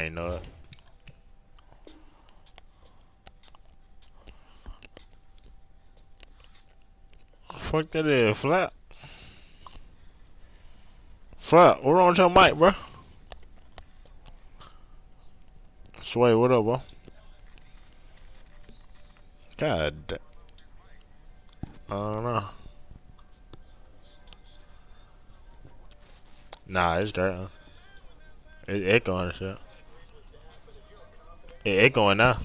ain't know it. Fuck that is, Flap. Flap, what wrong with your mic, bro? Sway, what up, bro? God damn. I don't know. Nah, it's great. It's echoing and shit. It's echoing now.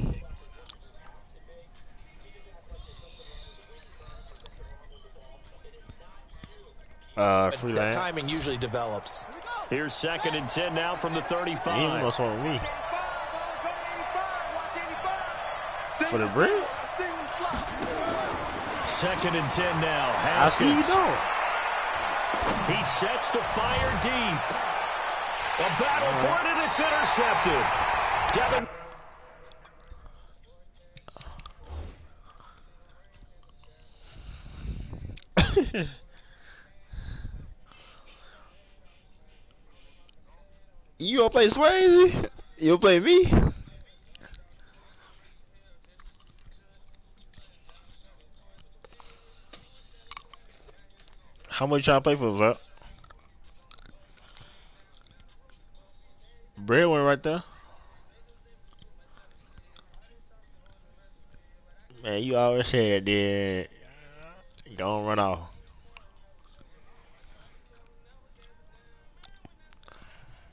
Free That land. timing usually develops. Here's 2nd and 10 now from the 35. You ain't gonna smoke me. For the bread? 2nd and 10 now. I see you don't. He sets to fire deep. A battle for it, and it's intercepted. Devin. You gonna play Swayze? You gonna play me? How much y'all pay for that? Bread one right there. Man, you always say that, then you don't run off.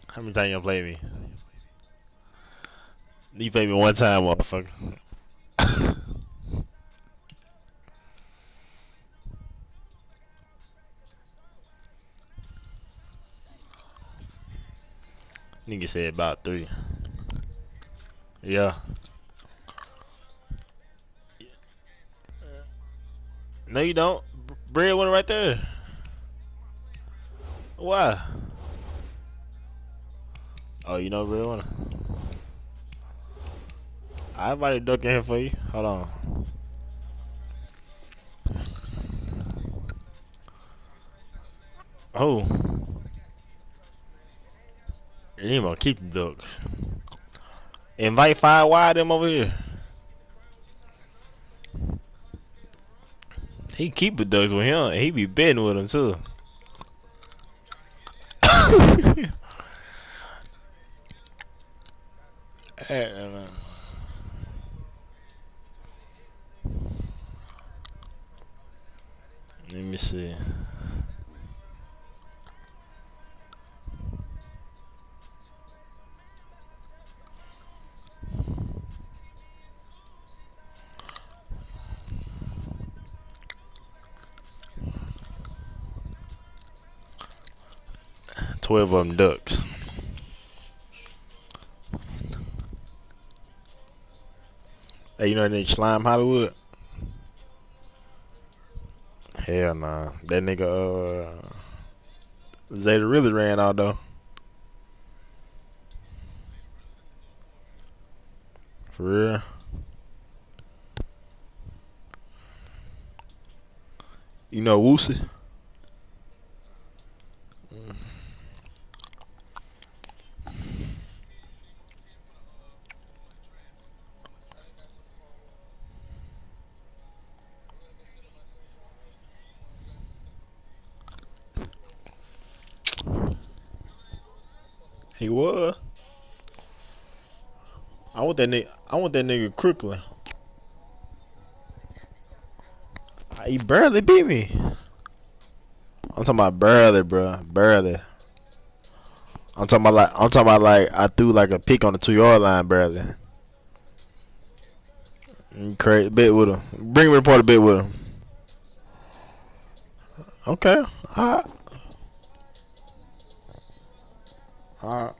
How many times you gonna play me? You play me one time, motherfucker. Nigga said about 3. Yeah. No, you don't. Bread one right there. Why? Oh, you know bread one. I invited Duck in here for you. Hold on. Oh. You ain't gonna keep the ducks. Invite 5 wide them over here. He keep the ducks with him. He be betting with them too. Let me see. $12 of them ducks. Hey, you know that nigga Slime Hollywood? Hell nah. That nigga, Zeta really ran out though. For real. You know Woosie? He was. I want that nigga Crooklyn. He barely beat me. I'm talking about barely, bro. Barely. I'm talking about like I threw like a pick on the 2-yard line, barely. Crazy bet with him. Bring me report a bet with him. Okay. Alright. Alright.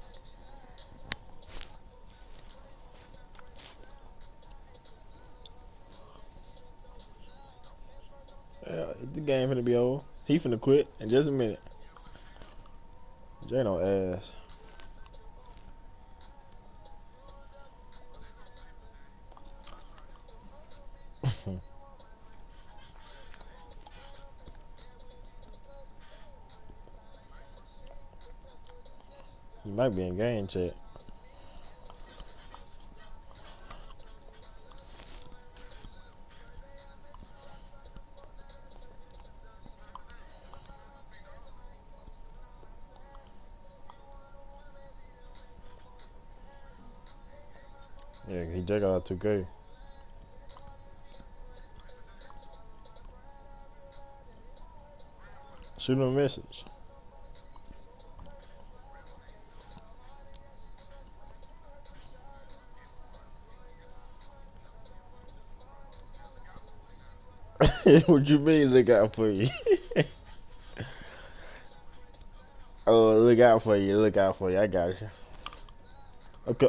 Yeah, the game finna be over. He finna quit in just a minute. Jay no ass. He might be in game chat. Yeah, he just got out 2K. Shoot him a message. What you mean look out for you? Oh, look out for you, look out for you. I got you.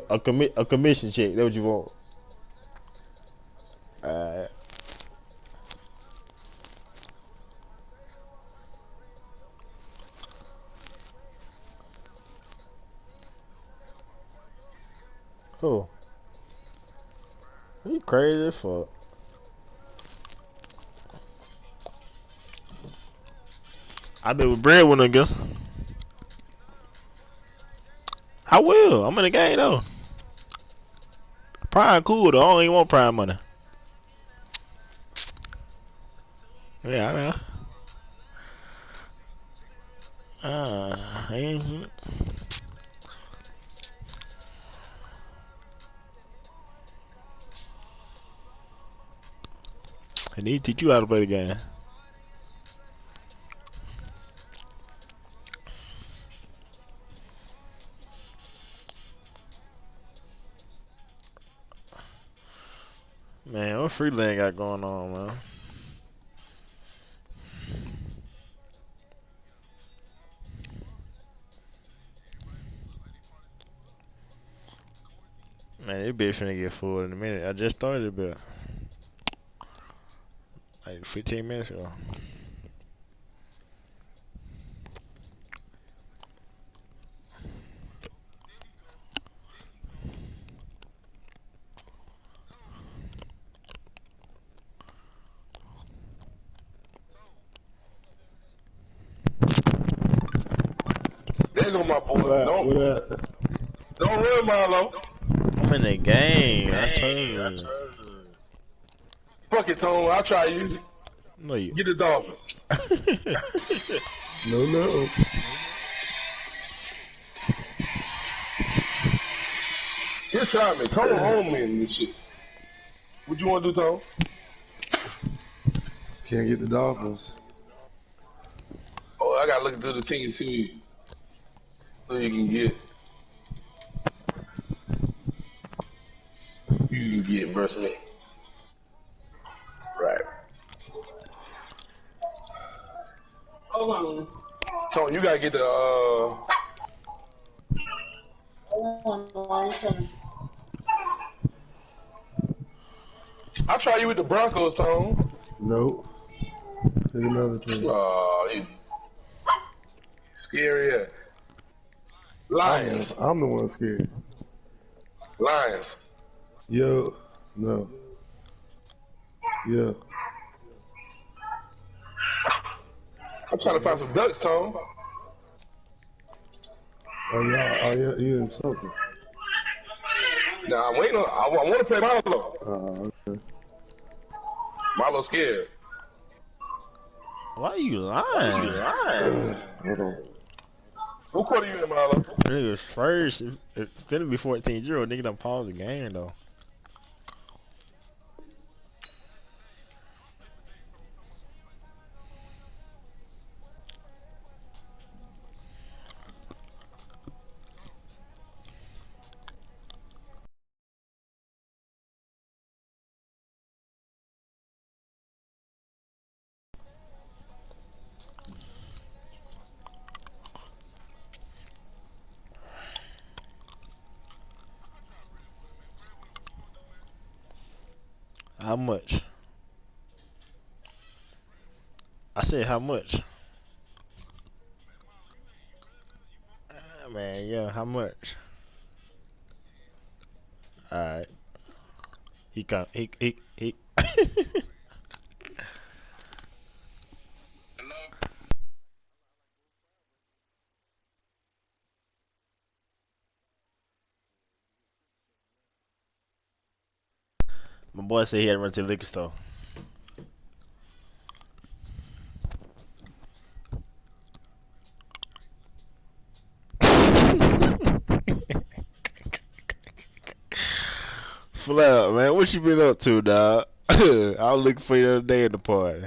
A commission check. That's what you want. Uh, oh, you crazy as fuck. I bet with breadwinner, I guess. I will. I'm in the game though. Prime cool though. I don't even want prime money. Yeah, I know. Mm-hmm. I need to teach you how to play the game. Man, what Freeland got going on, man? Man, this bitch finna get full in a minute. I just started, but like 15 minutes ago. There go my boy. What up? What Don't up? don't run, Milo. I'm in the game. I told you. Fuck it, Tone. I'll try you. No, you. Get the Dolphins. No, no. He'll try me. Tone own me and this shit. What you want to do, Tone? Can't get the Dolphins. Oh, I gotta look through the team too, so you can get. You can get versus me. Right. Hold on. Tone, you gotta get the. I'll try you with the Broncos, Tone. Nope. Take another team. You scary ass. Lions. I'm the one scared. Lions. Yo, no. Yeah. I'm trying to find some ducks, Tone. You insulted. Nah, I'm waiting on. I want to play Milo. Okay. Milo scared. Why you lying? Hold on. What quarter you in, Milo? Niggas first. It's finna be 14-0. Nigga done paused the game though. How much? I said how much? Man, yeah, how much? Alright. He come. He. My boy said he had to run to the liquor store. Flair, man, what you been up to, dog? I was looking for you the other day at the party.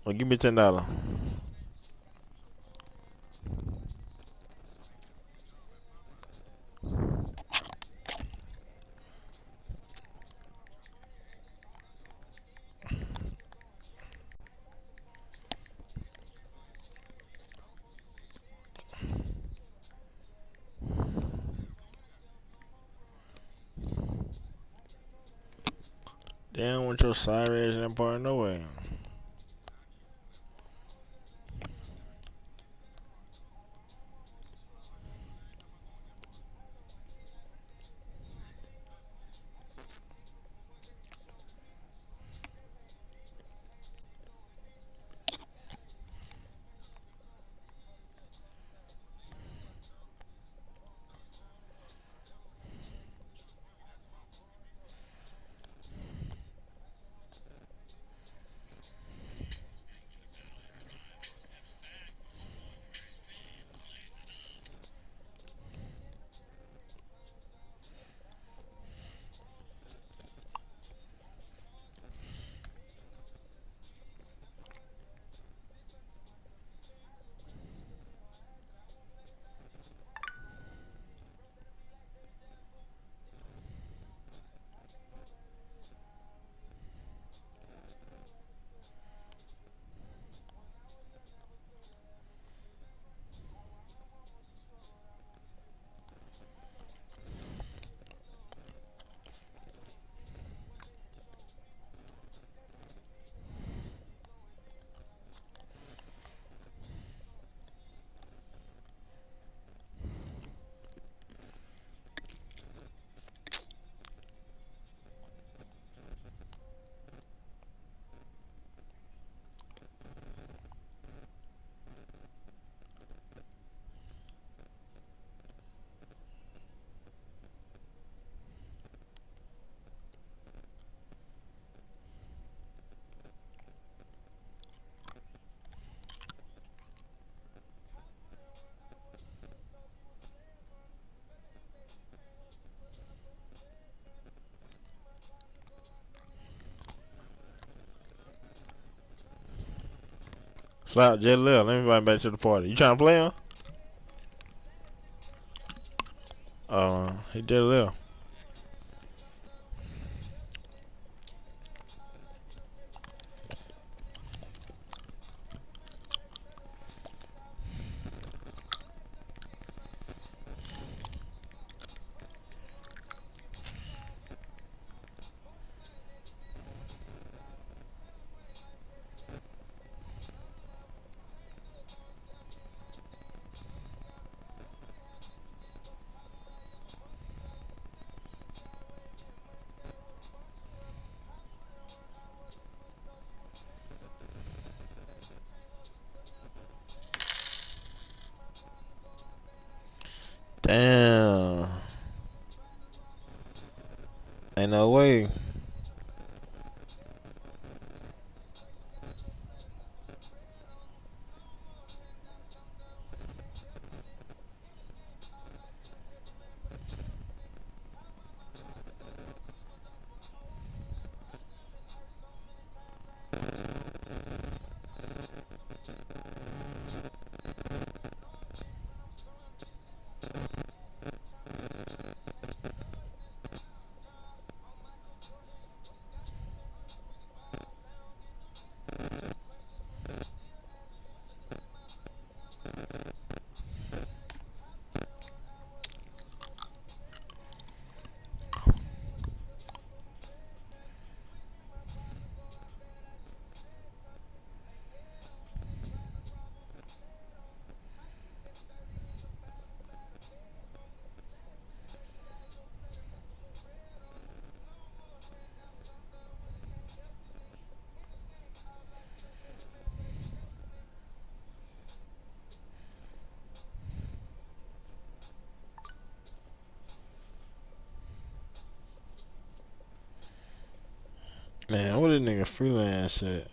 Well, give me $10. Damn, with your sirens and part no way. Slap Jet Lil, let me invite him back to the party. You trying to play him? He did Lil. Damn. Ain't no way. Man, what a nigga freelance at?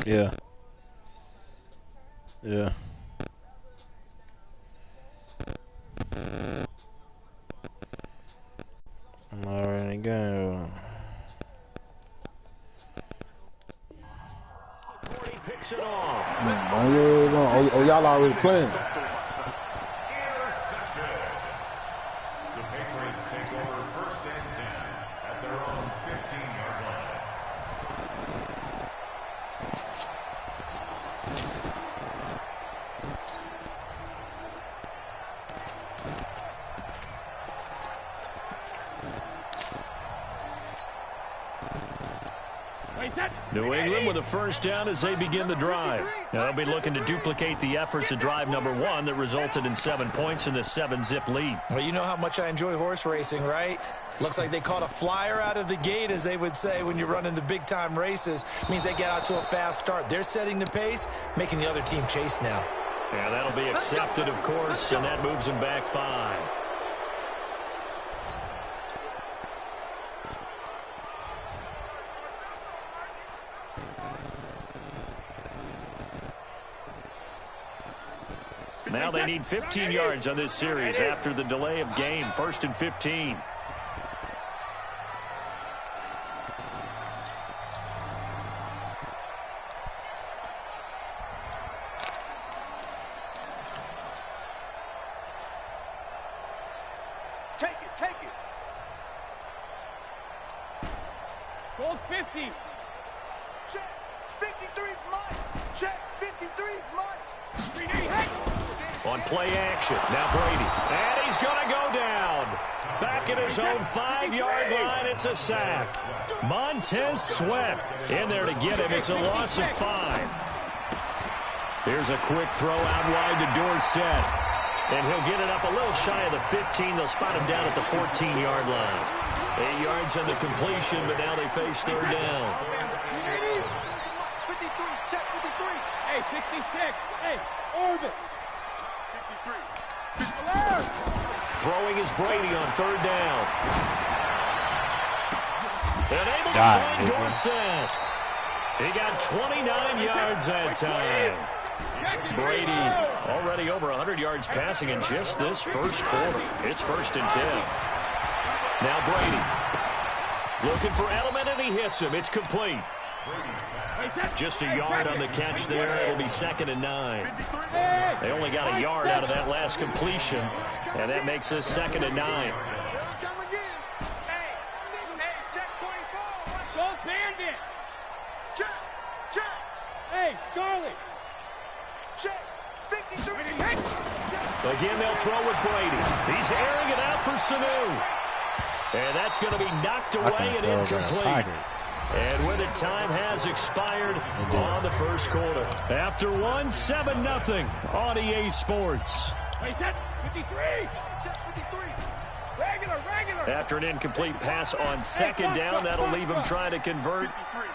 Yeah. Yeah. I'm already go. McCourty picks it off. Oh, y'all already playing. Intercepted. The Patriots take over 1st and 10 at their own 15-yard line. New England with a first down as they begin the drive. Now they'll be looking to duplicate the efforts of drive number 1 that resulted in 7 points in the 7-zip lead. Well, you know how much I enjoy horse racing, right? Looks like they caught a flyer out of the gate, as they would say when you're running the big-time races. Means they get out to a fast start. They're setting the pace, making the other team chase now. Yeah, that'll be accepted, of course, and that moves them back 5. Now they need 15 yards on this series after the delay of game. 1st and 15. Take it. Goal 50. Check. 53's mine. Check. 53's mine. On play action. Now Brady. And he's going to go down. Back at his own 5-yard line. It's a sack. Montez Sweat in there to get him. It's a loss of 5. Here's a quick throw out wide to Dorsett. And he'll get it up a little shy of the 15. They'll spot him down at the 14-yard line. 8 yards on the completion, but now they face third down. 53. Check 53. Hey, 66. Hey, orbit. 53. Throwing is Brady on third down. And able to find Dorsett. He got 29 yards that time. Brady already over 100 yards passing in just this first quarter. It's 1st and 10. Now Brady looking for Edelman, and he hits him. It's complete. Just a yard on the catch there. It'll be 2nd and 9. They only got a yard out of that last completion, and that makes us 2nd and 9. Hey, check 24. Go Bandit. Check. Hey, Charlie. Check. 53. Again, they'll throw with Brady. He's airing it out for Sanu. And that's going to be knocked away and incomplete. And with it, time has expired on the first quarter. After 1, 7-0 on EA Sports. Hey, set 53. Check 53. Regular. After an incomplete pass on 2nd down, that'll leave him trying to convert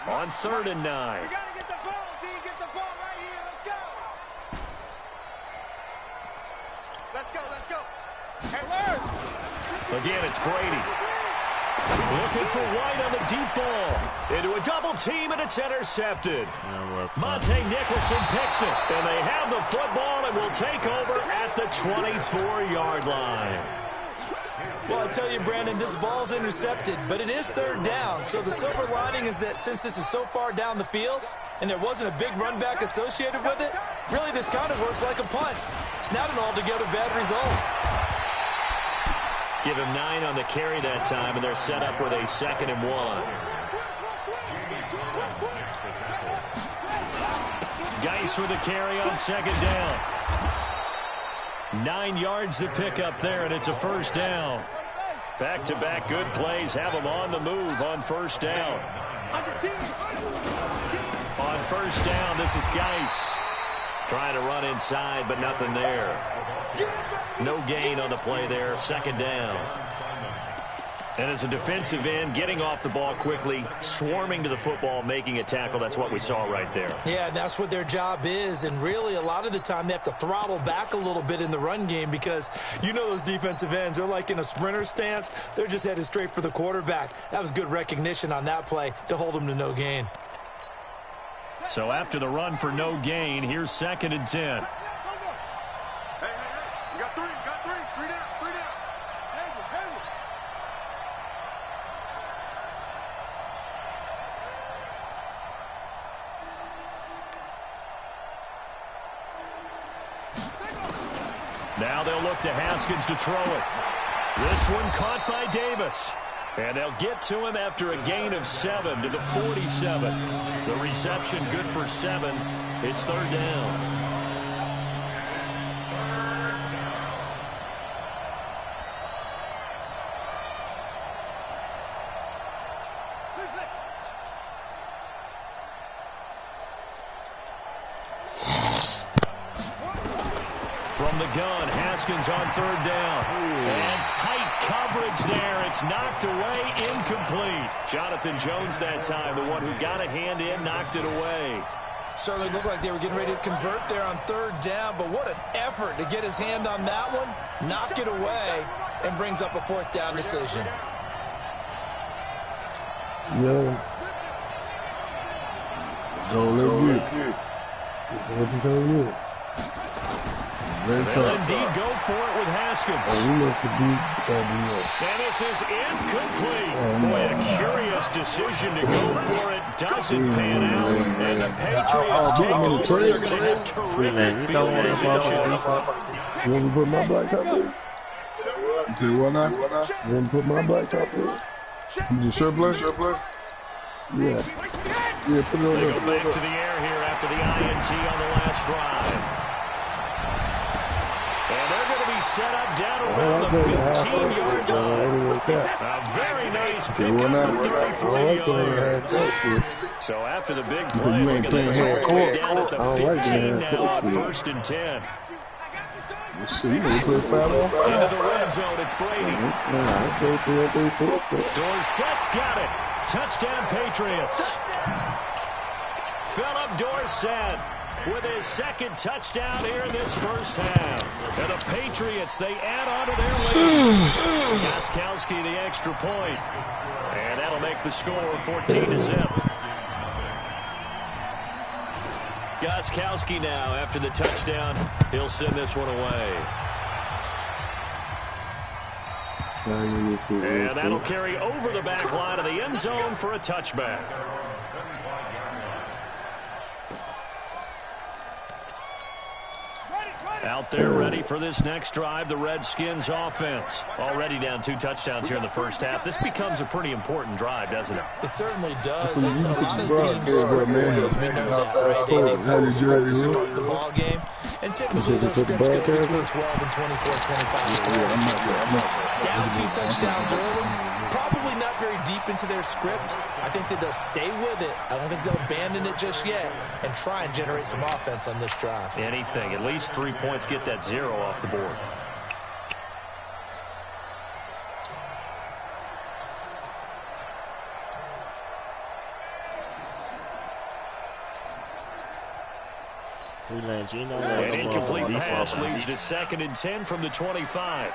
on 3rd and 9. We got to get the ball, D. Get the ball right here. Let's go. Hey, Larry. Again, it's Brady. Looking for White on the deep ball. Into a double team, and it's intercepted. Monte Nicholson picks it. And they have the football and will take over at the 24-yard line. Well, I tell you, Brandon, this ball's intercepted, but it is 3rd down. So the silver lining is that since this is so far down the field and there wasn't a big run back associated with it, really this kind of works like a punt. It's not an altogether bad result. Give him 9 on the carry that time, and they're set up with a 2nd and 1. Geis with a carry on 2nd down. 9 yards to pick up there, and it's a 1st down. Back-to-back good plays have them on the move on 1st down. On 1st down, this is Geis. Trying to run inside, but nothing there. No gain on the play there, 2nd down. And as a defensive end, getting off the ball quickly, swarming to the football, making a tackle, that's what we saw right there. Yeah, that's what their job is, and really a lot of the time they have to throttle back a little bit in the run game because you know those defensive ends, they're like in a sprinter stance. They're just headed straight for the quarterback. That was good recognition on that play to hold them to no gain. So after the run for no gain, here's 2nd and 10. Hey, you got 3. Three down. Now they'll look to Haskins to throw it. This one caught by Davis. And they'll get to him after a gain of 7 to the 47. The reception good for 7. It's 3rd down. From the gun, Haskins on 3rd down. And tight coverage there. It's knocked away, incomplete. Jonathan Jones that time, the one who got a hand in, knocked it away. Certainly looked like they were getting ready to convert there on 3rd down, but what an effort to get his hand on that one, knock it away, and brings up a 4th down decision. Yo. Don't look good. What you telling you? They'll indeed go for it with Haskins. Oh, we must have beat And this is incomplete. Boy, a curious decision to go for it. Doesn't pan out. And the Patriots take over. They're going to have terrific field position. You want me to put my blacktop in? Okay, what now? You want to put my black top in? You just sure play? Yeah. Yeah, put it on They there. go back to the air here after the INT on the last drive. And they're going to be set up down around the 15-yard line. A very nice pickup of 33 yards. So after the big play, look at this. We're down at the 15 now on 1st and 10. See, you know, play 5 on 5. Into the red zone, it's Brady. Dorsett's got it. Touchdown, Patriots. Philip Dorsett with his second touchdown here in this first half. And the Patriots, they add on to their lead. Gostkowski, the extra point. And that'll make the score 14-0. Gostkowski now, after the touchdown, he'll send this one away. And that'll carry over the back line of the end zone for a touchback. Out there ready for this next drive, the Redskins offense. Already down 2 touchdowns here in the first half. This becomes a pretty important drive, doesn't it? It certainly does. And a lot of teams script plays. We know that, right? They post script to start the ball game. And typically those scripts get between 12 and 24, 25 plays. Down 2 touchdowns early. Probably not very deep into their script. I think that they'll stay with it. I don't think they'll abandon it just yet and try and generate some offense on this drive. Anything. At least 3 points, get that 0 off the board. An incomplete pass leads to 2nd and 10 from the 25.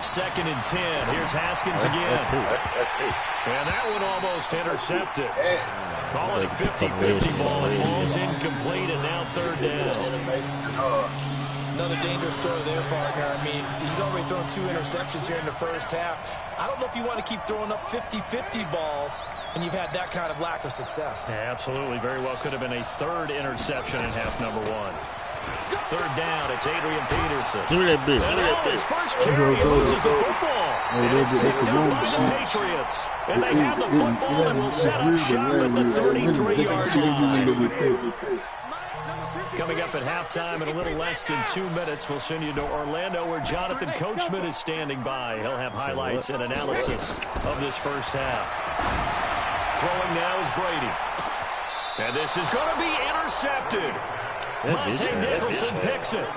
2nd and 10. Here's Haskins again. And that one almost intercepted. Call it a 50-50 ball. It falls incomplete, and now 3rd down. Another dangerous throw there, partner. I mean, he's already thrown 2 interceptions here in the first half. I don't know if you want to keep throwing up 50-50 balls when you've had that kind of lack of success. Yeah, absolutely. Very well could have been a 3rd interception in half number 1. 3rd down, it's Adrian Peterson. And on his first carry, he loses the football. And it's picked up by the Patriots. And they have the football and will set up shop at the 33-yard line. Coming up at halftime in a little less than 2 minutes, we'll send you to Orlando where Jonathan Coachman is standing by. He'll have highlights and analysis of this first half. Throwing now is Brady. And this is going to be intercepted. Monte Nicholson picks it.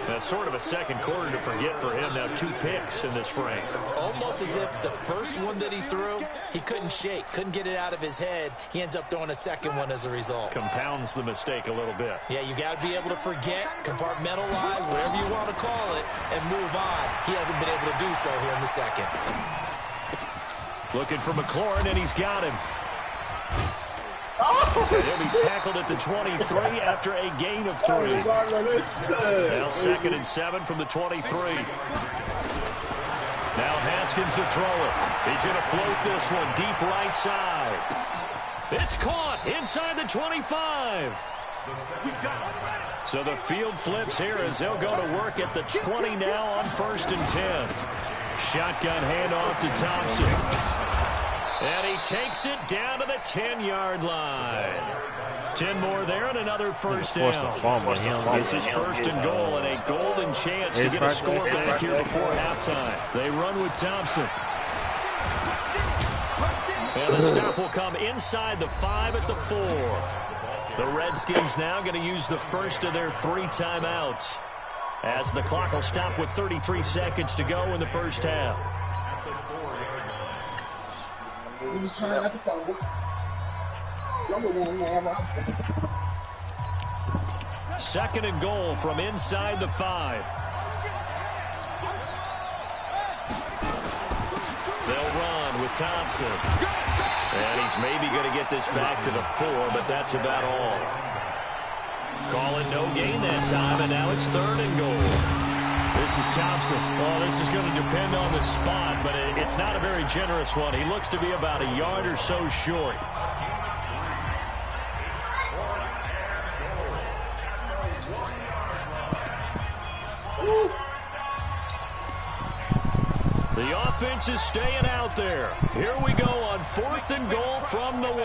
That's sort of a second quarter to forget for him. Now 2 picks in this frame. Almost as if the first one that he threw, he couldn't shake, couldn't get it out of his head. He ends up throwing a second one as a result. Compounds the mistake a little bit. Yeah, you got to be able to forget, compartmentalize, whatever you want to call it, and move on. He hasn't been able to do so here in the second. Looking for McLaurin, and he's got him. And he'll be tackled at the 23 after a gain of 3. Now 2nd and 7 from the 23. Now Haskins to throw it. He's going to float this one deep right side. It's caught inside the 25. So the field flips here as they'll go to work at the 20 now on 1st and 10. Shotgun handoff to Thompson. And he takes it down to the 10-yard line. 10 more there and another first down. This is 1st and goal and a golden chance to get a score back here before halftime. They run with Thompson. And the stop will come inside the 5 at the 4. The Redskins now going to use the first of their 3 timeouts as the clock will stop with 33 seconds to go in the first half. Second and goal from inside the 5. They'll run with Thompson. And he's maybe going to get this back to the 4, but that's about all. Call it no gain that time, and now it's 3rd and goal. This is Thompson. Oh, this is going to depend on the spot, but it's not a very generous one. He looks to be about a yard or so short. defense is staying out there. Here we go on 4th and goal from the 1.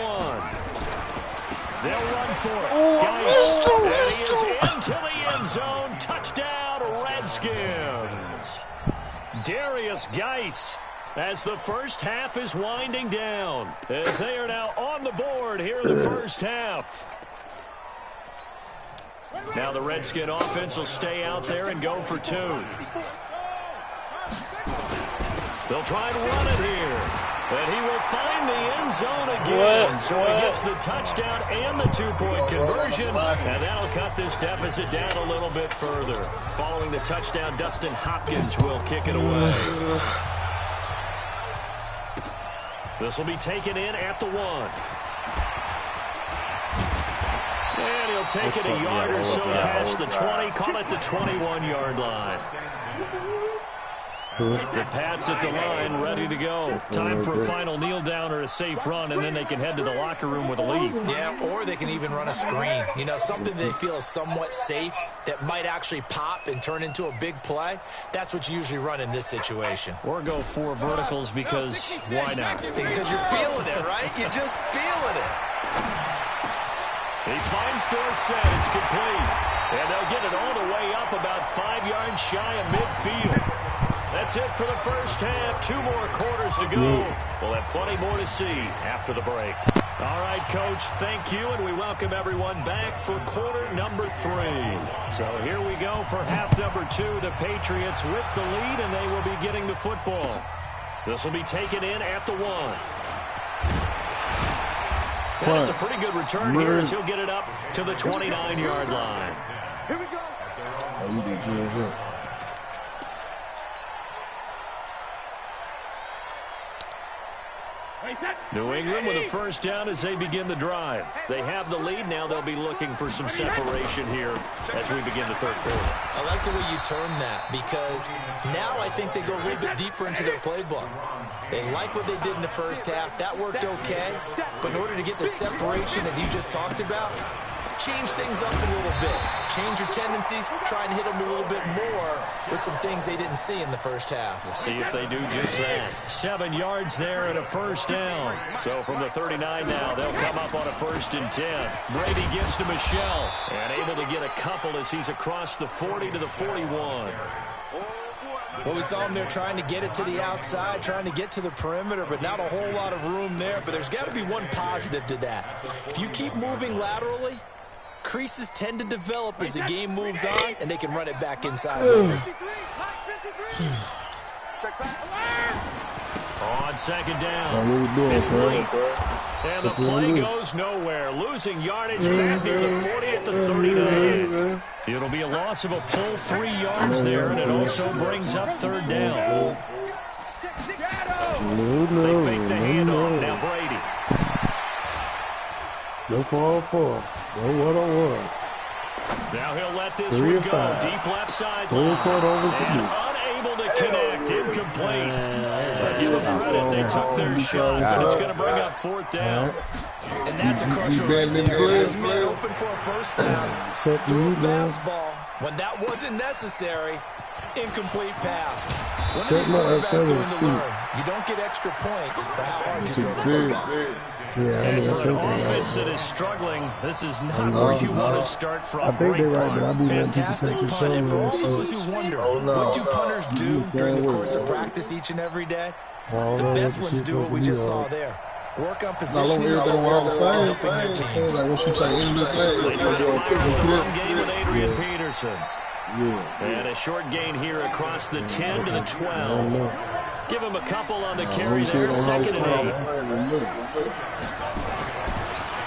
They'll run for it. Geis, and he is into the end zone. Touchdown, Redskins. Darius Geis, as the first half is winding down, as they are now on the board here in the first half. Now the Redskin offense will stay out there and go for 2. They'll try and run it here. And he will find the end zone again. So he gets the touchdown and the 2-point conversion. And that'll cut this deficit down a little bit further. Following the touchdown, Dustin Hopkins will kick it away. This will be taken in at the 1. And he'll take it a yard or so past the 20. Call it the 21-yard line. The Pats at the line, ready to go. Time for a final kneel down or a safe run, and then they can head to the locker room with a lead. Yeah, or they can even run a screen. You know, something they feel is somewhat safe that might actually pop and turn into a big play. That's what you usually run in this situation. Or go 4 verticals because why not? Because you're feeling it, right? You're just feeling it. He finds Dorsett. It's complete. And they'll get it all the way up about 5 yards shy of midfield. That's it for the first half. 2 more quarters to go. We'll have plenty more to see after the break. All right, Coach, thank you, and we welcome everyone back for quarter number 3. So here we go for half number 2. The Patriots with the lead, and they will be getting the football. This will be taken in at the 1. And it's a pretty good return here as he'll get it up to the 29-yard line. Here we go. New England with a first down as they begin the drive. They have the lead. Now they'll be looking for some separation here as we begin the third quarter. I like the way you term that because now I think they go a little bit deeper into their playbook. They like what they did in the first half. That worked okay. But in order to get the separation that you just talked about, change things up a little bit. Change your tendencies. Try and hit them a little bit more with some things they didn't see in the first half. We'll see if they do just that. 7 yards there and a first down. So from the 39 now, they'll come up on a 1st and 10. Brady gives to Michelle and able to get a couple as he's across the 40 to the 41. Well, we saw him there trying to get it to the outside, trying to get to the perimeter, but not a whole lot of room there. But there's got to be one positive to that. If you keep moving laterally, creases tend to develop as the game moves on, and they can run it back inside. On second down, it's late, and the play goes nowhere. Losing yardage back near the 40 at the 39. It'll be a loss of a full 3 yards there, and it also brings up 3rd down. They fake the handoff. Now Brady. No 4-4. No 1-on-1. Now he'll let this one go. Deep left side line. And unable to connect. Incomplete. But give them credit. They took their shot, but it's going to bring up 4th down. And that's a crusher right there. This man open for a first down. Threw a fastball when that wasn't necessary. Incomplete pass. One of these quarterbacks going to learn. You don't get extra points for how hard you throw the football. And for an offense that is struggling, this is not where you want to start from. Great punt. Fantastic punt. And for all those who wonder, what do punters do during the course of practice each and every day? The best ones do what we just saw there. Work on positioning and helping their team. They try to fire the run game with Adrian Peterson. And a short gain here across the 10 to the 12. Give him a couple on the carry there, 2nd and 8.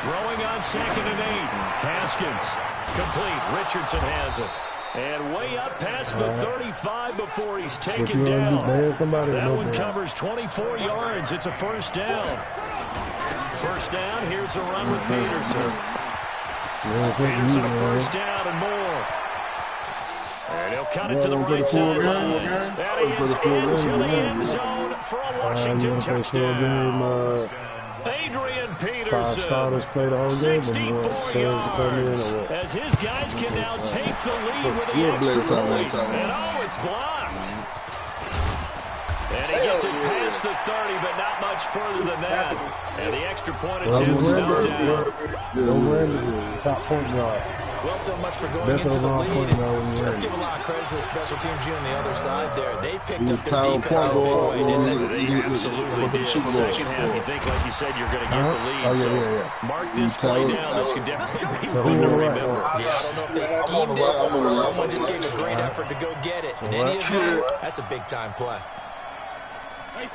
Throwing on 2nd and 8. Haskins, complete. Richardson has it. And way up past the 35 before he's taken down. That one covers 24 yards. It's a first down. First down, here's a run with Peterson. Peterson a first down and more. And he'll cut it to the right sideline. And he is into the end zone for a Washington touchdown. Adrian Peterson, 64 yards, as his guys can now take the lead with the extra point. And oh, it's blocked. And he gets it past past the 30, but not much further than that. And the extra point attempt snuffed down. Top point guard. Well, so much for going into the lead. And let's give a lot of credit to the special teams unit on the other side there. They picked up their defense in a big way, didn't they? They absolutely did. Second half, you think, like you said, you're going to get the lead. So mark this play down. This could definitely be one to remember. Yeah, I don't know if they schemed it or someone just gave a great effort to go get it. In any event, that's a big-time play. Might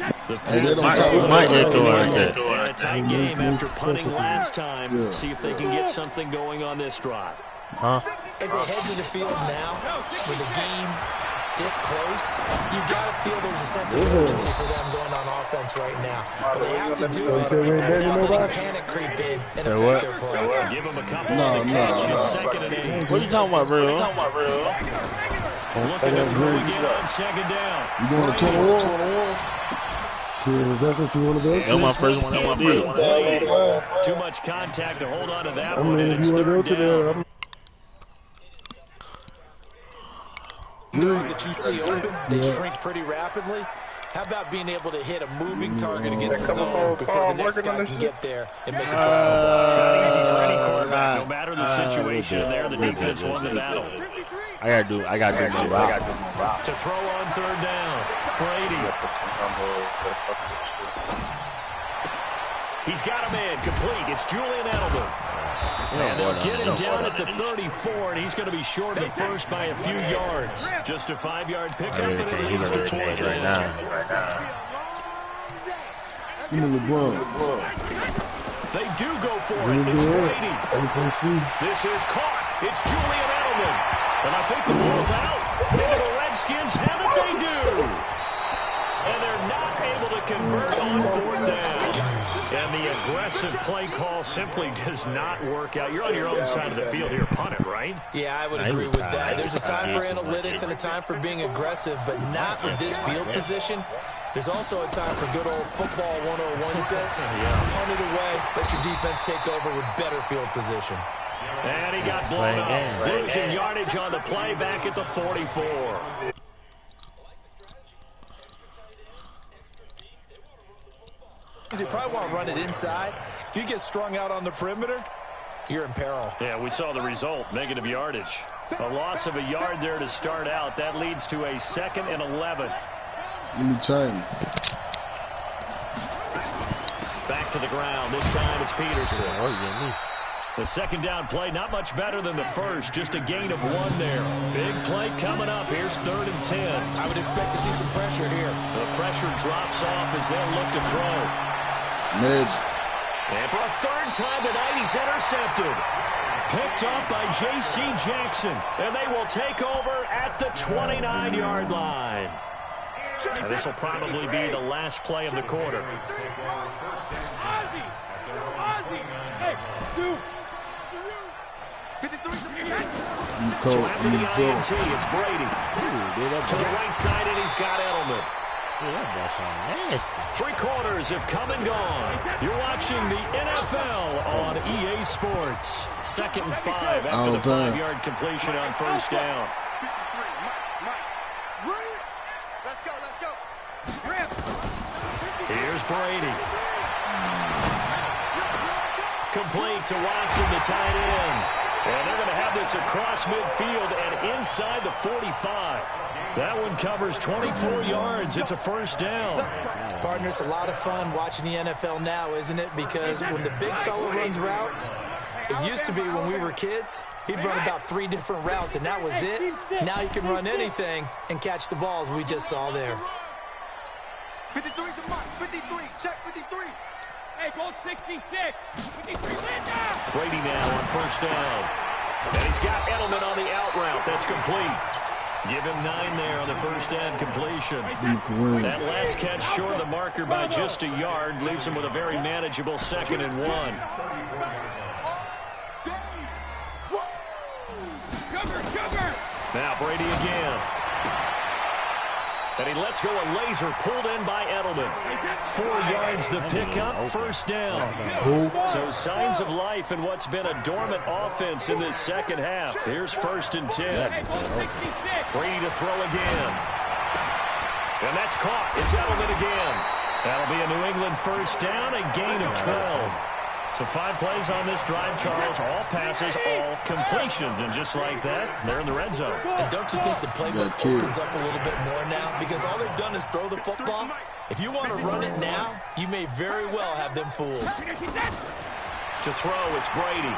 echo right there. And a tight game after punting last time. See if they can get something going on this drive. As they head to the field now, with the game this close, you've got to feel there's a sense of urgency for them going on offense right now. But they have to do it without letting panic creep in and affect their play. Give them a couple on the catch. It's 2nd and 8. What are you talking about, bro? Looking to throw again on 2nd down. You going to 21? Sure, that's what you want to go to? That's my first one I did. Too much contact to hold on to that one, and it's 3rd down. Those that you see open, they shrink pretty rapidly. How about being able to hit a moving target against the zone before the next guy can get there and make a play? Not easy for any quarterback, no matter the situation. There, the defense won the battle. I gotta do my job. To throw on 3rd down, Brady. He's got a man complete. It's Julian Edelman. And they'll get him down at the 34, and he's going to be short of the first by a few yards. Just a 5-yard pickup, and it leads to 4th down. They do go for it. It's Brady. This is caught. It's Julian Edelman. And I think the ball's out. Maybe the Redskins have it. They do. And they're not able to convert on 4th down. And the aggressive play call simply does not work out. You're on your own side of the field here, punt it, right? Yeah, I would agree with that. There's a time for analytics and a time for being aggressive, but not with this field position. There's also a time for good old football 101 sense. Punt it away, let your defense take over with better field position. And he got blown up. Losing yardage on the play back at the 44. You probably want to run it inside. If you get strung out on the perimeter, you're in peril. Yeah, we saw the result, negative yardage. A loss of a yard there to start out. That leads to a 2nd and 11. Let me change. Back to the ground. This time it's Peterson. The 2nd down play, not much better than the first. Just a gain of 1 there. Big play coming up. Here's 3rd and 10. I would expect to see some pressure here. The pressure drops off as they'll look to throw. Midge. And for a 3rd time tonight, he's intercepted. Picked up by J.C. Jackson. And they will take over at the 29-yard line. Now, this will probably be the last play of the quarter. So after the INT, it's Brady. To the right side, and he's got Edelman. 3 quarters have come and gone. You're watching the NFL on EA Sports. 2nd and 5 after the 5-yard completion on 1st down. Let's go. Here's Brady. Complete to Watson, the tight end. And they're going to have this across midfield and inside the 45. That one covers 24 yards. It's a 1st down. Partner, it's a lot of fun watching the NFL now, isn't it? Because when the big fella runs routes, it used to be when we were kids, he'd run about 3 different routes, and that was it. Now he can run anything and catch the balls we just saw there. 53's the mark. 53. Check 53. Hey, goal 66. 53, Linda. Brady now on 1st down. And he's got Edelman on the out route. That's complete. Give him 9 there on the 1st down completion. That last catch short of the marker by just a yard leaves him with a very manageable 2nd and 1. Cover. Now Brady again. And he lets go a laser pulled in by Edelman. 4 yards the pickup, 1st down. So signs of life in what's been a dormant offense in this 2nd half. Here's 1st and 10. Brady to throw again. And that's caught. It's Edelman again. That'll be a New England first down, a gain of 12. So 5 plays on this drive, Charles. All passes, all completions. And just like that, they're in the red zone. And don't you think the playbook opens up a little bit more now? Because all they've done is throw the football. If you want to run it now, you may very well have them fooled. To throw, it's Brady.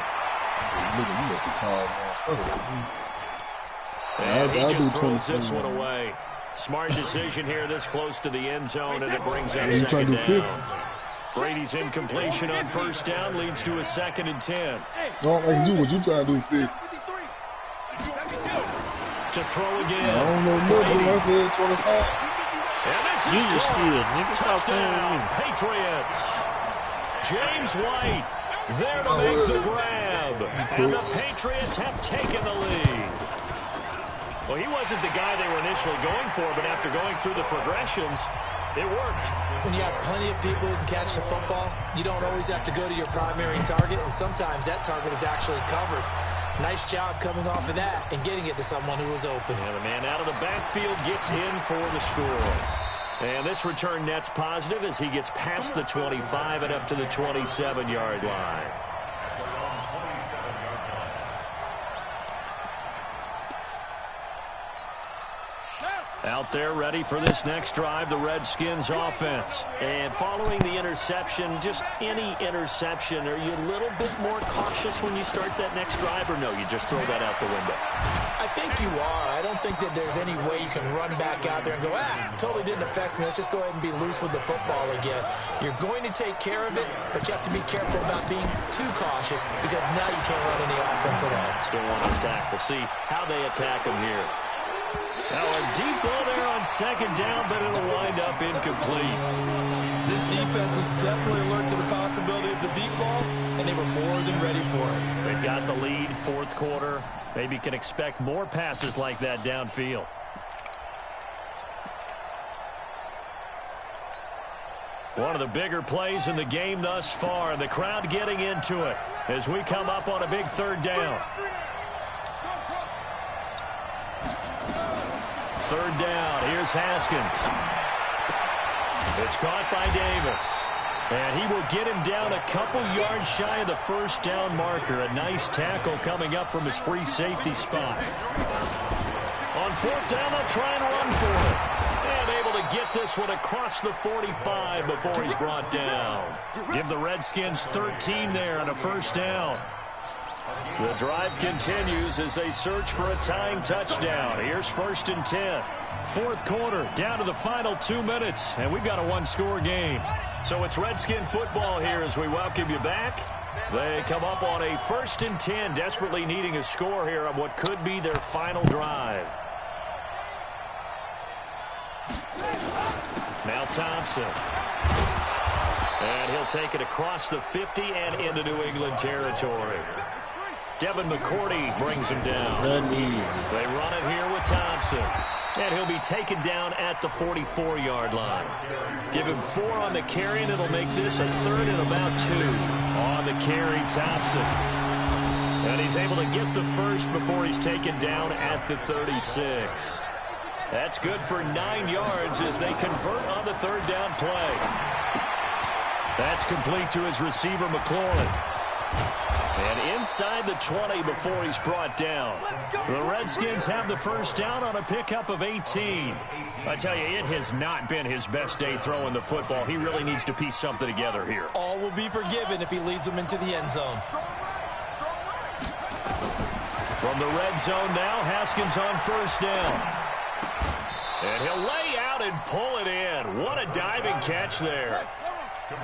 And he just throws this one away. Smart decision here this close to the end zone, and it brings up second down. Brady's incompletion on first down leads to a 2nd and 10. Don't like do what you trying to do, Steve. To throw again. I don't know nothing. I said 25. And this is touchdown, Patriots. James White there to make the grab. And the Patriots have taken the lead. Well, he wasn't the guy they were initially going for, but after going through the progressions, it worked. When you have plenty of people who can catch the football, you don't always have to go to your primary target, and sometimes that target is actually covered. Nice job coming off of that and getting it to someone who was open. And the man out of the backfield gets in for the score. And this return net's positive as he gets past the 25 and up to the 27-yard line. Out there ready for this next drive, the Redskins offense. And following the interception, just any interception, are you a little bit more cautious when you start that next drive, or no, you just throw that out the window? I think you are. I don't think that there's any way you can run back out there and go, totally didn't affect me. Let's just go ahead and be loose with the football again. You're going to take care of it, but you have to be careful about being too cautious because now you can't run any offense at all. Still want to attack. We'll see how they attack him here. Now a deep ball there on second down, but it'll wind up incomplete. This defense was definitely alert to the possibility of the deep ball, and they were more than ready for it. They've got the lead, 4th quarter. Maybe can expect more passes like that downfield. One of the bigger plays in the game thus far, and the crowd getting into it as we come up on a big 3rd down. 3rd down, here's Haskins. It's caught by Davis. And he will get him down a couple yards shy of the 1st down marker. A nice tackle coming up from his free safety spot. On 4th down, they'll try and run for it. And able to get this one across the 45 before he's brought down. Give the Redskins 13 there on a 1st down. The drive continues as they search for a tying touchdown. Here's 1st and 10. 4th quarter, down to the final 2 minutes, and we've got a 1-score game. So it's Redskin football here as we welcome you back. They come up on a 1st and 10, desperately needing a score here on what could be their final drive. Now Thompson. And he'll take it across the 50 and into New England territory. Devin McCourty brings him down. They run it here with Thompson. And he'll be taken down at the 44-yard line. Give him 4 on the carry, and it'll make this a 3rd and about 2. On the carry, Thompson. And he's able to get the first before he's taken down at the 36. That's good for 9 yards as they convert on the 3rd down play. That's complete to his receiver, McLaurin. And inside the 20 before he's brought down. The Redskins have the 1st down on a pickup of 18. I tell you, it has not been his best day throwing the football. He really needs to piece something together here. All will be forgiven if he leads them into the end zone. From the red zone now, Haskins on 1st down. And he'll lay out and pull it in. What a diving catch there.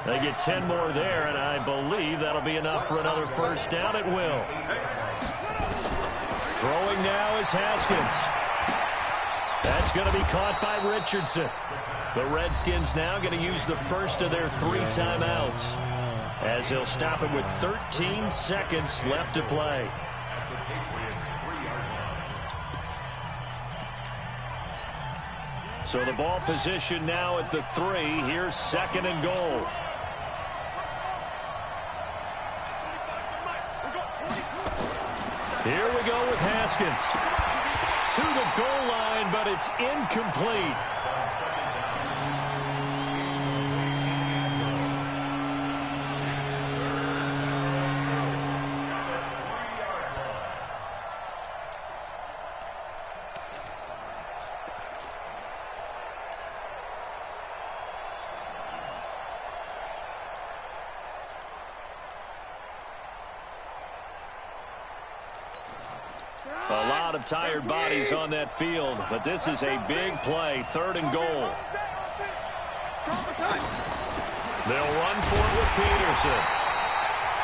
They get 10 more there, and I believe that'll be enough for another 1st down. It will. Throwing now is Haskins. That's going to be caught by Richardson. The Redskins now going to use the first of their 3 timeouts as he'll stop it with 13 seconds left to play. So the ball position now at the 3. Here's 2nd and goal. Here we go with Haskins. To the goal line, but it's incomplete. A lot of tired bodies on that field, but this is a big play, 3rd and goal. They'll run for it with Peterson.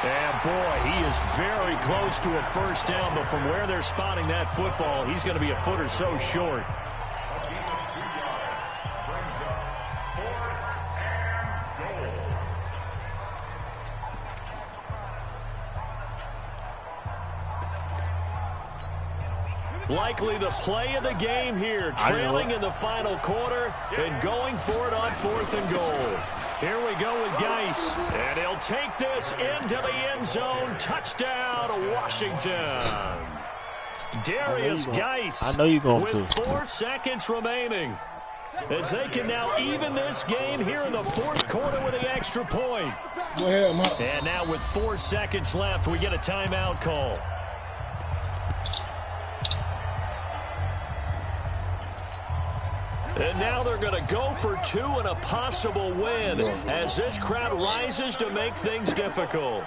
And boy, he is very close to a first down, but from where they're spotting that football, he's going to be a foot or so short. Likely the play of the game here, trailing in the final quarter and going for it on 4th and goal. Here we go with Geis, and he'll take this into the end zone. Touchdown, Washington. Darius Geis with 4 seconds remaining, as they can now even this game here in the 4th quarter with the extra point. And now with 4 seconds left, we get a timeout call. And now they're going to go for 2 and a possible win as this crowd rises to make things difficult.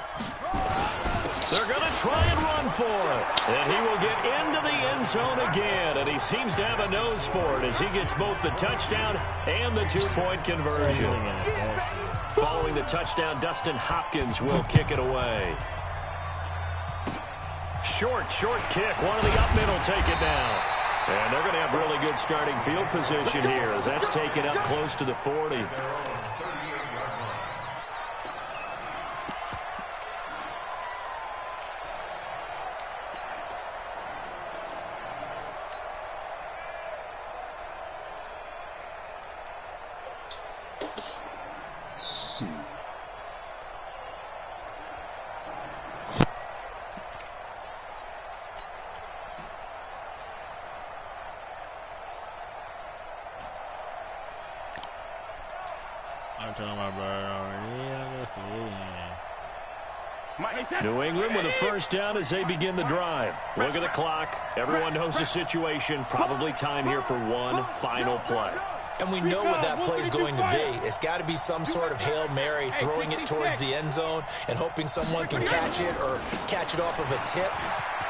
They're going to try and run for it. And he will get into the end zone again. And he seems to have a nose for it as he gets both the touchdown and the 2-point conversion. Following the touchdown, Dustin Hopkins will kick it away. Short kick. One of the up middle take it down. And they're going to have really good starting field position here as that's taken up close to the 40. New England with a first down as they begin the drive. Look at the clock. Everyone knows the situation. Probably time here for one final play. And we know what that play is going to be. It's got to be some sort of Hail Mary, throwing it towards the end zone and hoping someone can catch it or catch it off of a tip.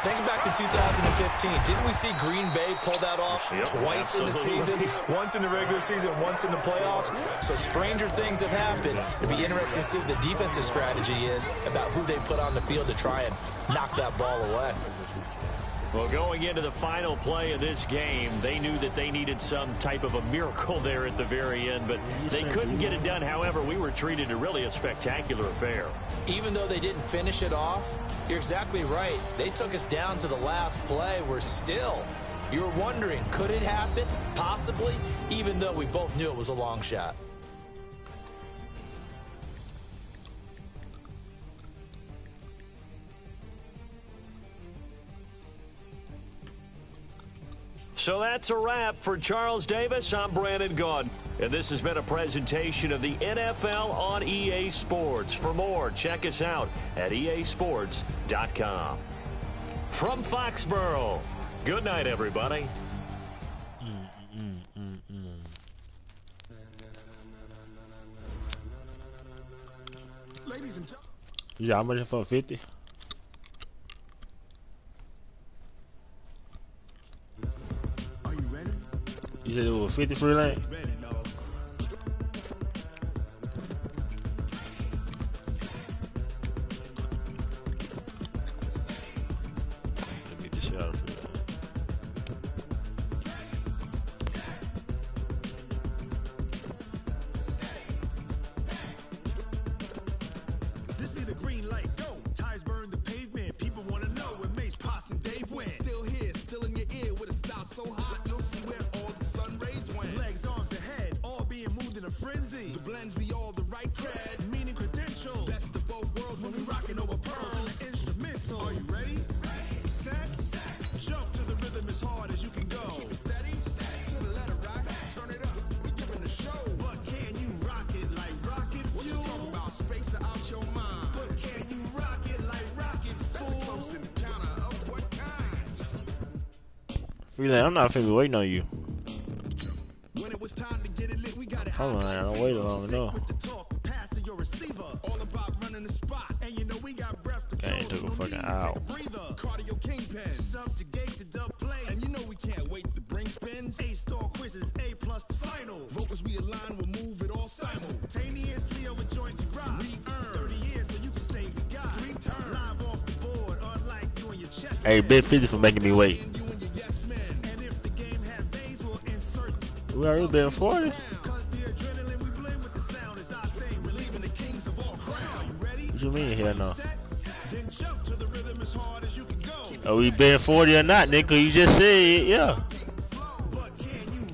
Thinking back to 2015, didn't we see Green Bay pull that off twice in the season? Once in the regular season, once in the playoffs. So stranger things have happened. It'd be interesting to see what the defensive strategy is about who they put on the field to try and knock that ball away. Well, going into the final play of this game, they knew that they needed some type of a miracle there at the very end, but they couldn't get it done. However, we were treated to really a spectacular affair. Even though they didn't finish it off, you're exactly right. They took us down to the last play. We're still, you were wondering, could it happen? Possibly, even though we both knew it was a long shot. So that's a wrap for Charles Davis. I'm Brandon Gaudin, and this has been a presentation of the NFL on EA Sports. For more, check us out at easports.com. From Foxborough, good night, everybody. Ladies and gentlemen. Yeah, I'm ready for 50. You said it was 50 free lane? Let me get this shit out of free lane. This be the green light, go. Tires burn the pavement. People want to know where Mace, Potts, and Dave went. Still here, still in your ear with a stop so hot. You'll see where all the sun rays went. Legs, arms, and head, all being moved in a frenzy. The blends be all the right cred, meaning credentials. Best of both worlds when we rocking over pearls and the instrumental. Are you ready? Set. Jump to the rhythm as hard as you can go. Keep it steady. To the letter rock. Turn it up. We giving the show. But can you rock it like rocket fuel? What you talking about? Space out your mind. But can you rock it like rockets, fool? That's a close encounter of what kind? Free lane, I'm not finna waiting on you. When it was time to get it lit, we got it. Hold on, I don't wait long enough. Passing your receiver. All about running the spot. And you know we got breath control. That ain't took a fucking hour. Cardio kingpin. Subjugate the Hey, bid 50 for making me wait. We already been 40. What you mean here no? Are we been 40 or not, nigga? You just said yeah.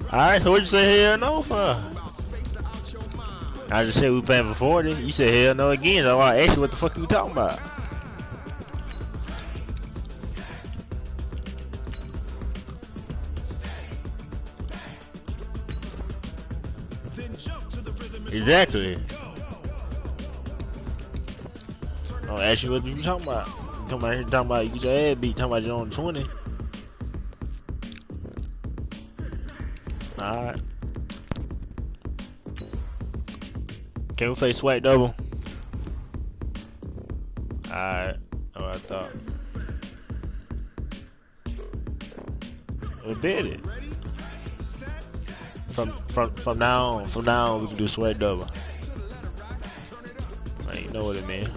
Alright, so what you say hell no for? I just said we paying for 40. You said hell no again. So I asked you what the fuck you talking about. Exactly. I'll ask you what you talking about. You come out here talking about you get your ass beat, talking about you on 20. Alright. Can we play swipe double? Alright. Oh, I thought. We did it. From now on, we can do swipe double. I ain't know what it meant.